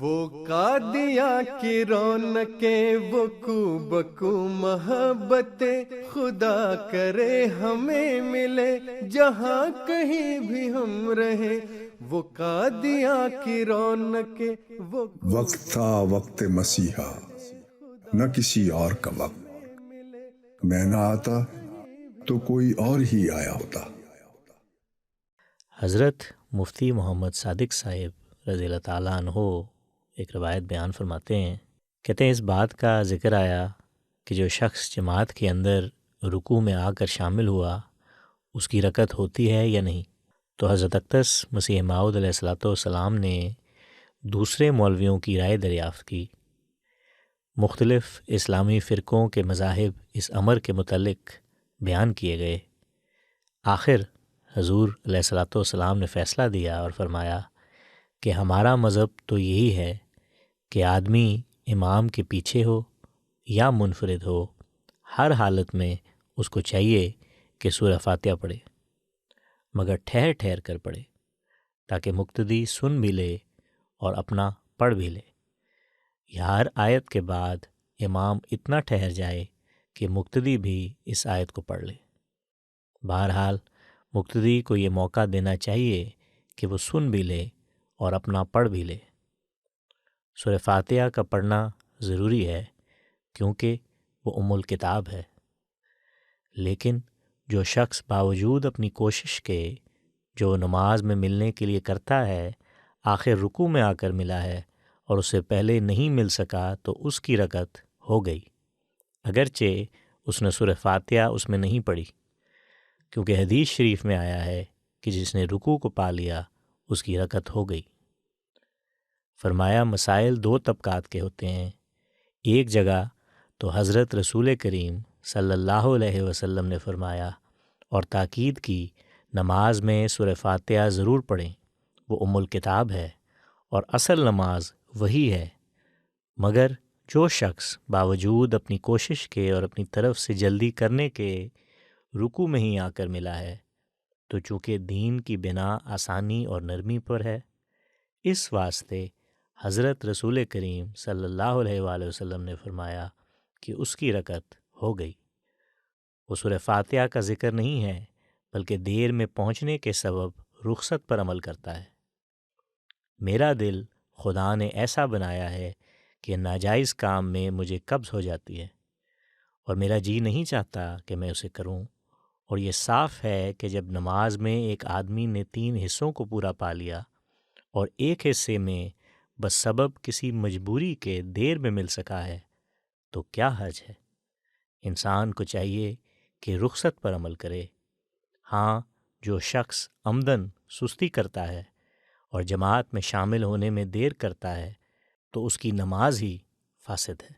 وہ قادیاں کی رونقیں، وہ کو بکو محبتیں، خدا کرے ہمیں ملے جہاں کہیں بھی ہم رہیں۔ وہ قادیاں کی رونقیں، وہ وقت تھا وقت مسیحا، نہ کسی اور کا وقت۔ میں نہ آتا تو کوئی اور ہی آیا ہوتا۔ حضرت مفتی محمد صادق صاحب رضی اللہ تعالیٰ عنہ ایک روایت بیان فرماتے ہیں، کہتے ہیں اس بات کا ذکر آیا کہ جو شخص جماعت کے اندر رکوع میں آ کر شامل ہوا اس کی رکعت ہوتی ہے یا نہیں، تو حضرت اقدس مسیح موعود علیہ الصلوۃ والسلام نے دوسرے مولویوں کی رائے دریافت کی۔ مختلف اسلامی فرقوں کے مذاہب اس امر کے متعلق بیان کیے گئے۔ آخر حضور علیہ الصلوۃ والسلام نے فیصلہ دیا اور فرمایا کہ ہمارا مذہب تو یہی ہے کہ آدمی امام کے پیچھے ہو یا منفرد ہو، ہر حالت میں اس کو چاہیے کہ سورہ فاتحہ پڑھے، مگر ٹھہر ٹھہر کر پڑھے تاکہ مقتدی سن بھی لے اور اپنا پڑھ بھی لے، یا ہر آیت کے بعد امام اتنا ٹھہر جائے کہ مقتدی بھی اس آیت کو پڑھ لے۔ بہرحال مقتدی کو یہ موقع دینا چاہیے کہ وہ سن بھی لے اور اپنا پڑھ بھی لے۔ سورہ فاتحہ کا پڑھنا ضروری ہے کیونکہ وہ ام الکتاب ہے، لیکن جو شخص باوجود اپنی کوشش کے جو نماز میں ملنے کے لیے کرتا ہے، آخر رکوع میں آ کر ملا ہے اور اسے پہلے نہیں مل سکا تو اس کی رکعت ہو گئی، اگرچہ اس نے سورہ فاتحہ اس میں نہیں پڑھی، کیونکہ حدیث شریف میں آیا ہے کہ جس نے رکوع کو پا لیا اس کی رکعت ہو گئی۔ فرمایا مسائل دو طبقات کے ہوتے ہیں، ایک جگہ تو حضرت رسول کریم صلی اللہ علیہ وسلم نے فرمایا اور تاکید کی نماز میں سورہ فاتحہ ضرور پڑھیں، وہ ام الکتاب ہے اور اصل نماز وہی ہے، مگر جو شخص باوجود اپنی کوشش کے اور اپنی طرف سے جلدی کرنے کے رکوع میں ہی آ کر ملا ہے، تو چونکہ دین کی بنا آسانی اور نرمی پر ہے، اس واسطے حضرت رسول کریم صلی اللہ علیہ وآلہ وسلم نے فرمایا کہ اس کی رکعت ہو گئی۔ وہ سورہ فاتحہ کا ذکر نہیں ہے بلکہ دیر میں پہنچنے کے سبب رخصت پر عمل کرتا ہے۔ میرا دل خدا نے ایسا بنایا ہے کہ ناجائز کام میں مجھے قبض ہو جاتی ہے اور میرا جی نہیں چاہتا کہ میں اسے کروں، اور یہ صاف ہے کہ جب نماز میں ایک آدمی نے 3 حصوں کو پورا پا لیا اور ایک حصے میں بس سبب کسی مجبوری کے دیر میں مل سکا ہے تو کیا حرج ہے؟ انسان کو چاہیے کہ رخصت پر عمل کرے۔ ہاں، جو شخص عمدن سستی کرتا ہے اور جماعت میں شامل ہونے میں دیر کرتا ہے تو اس کی نماز ہی فاسد ہے۔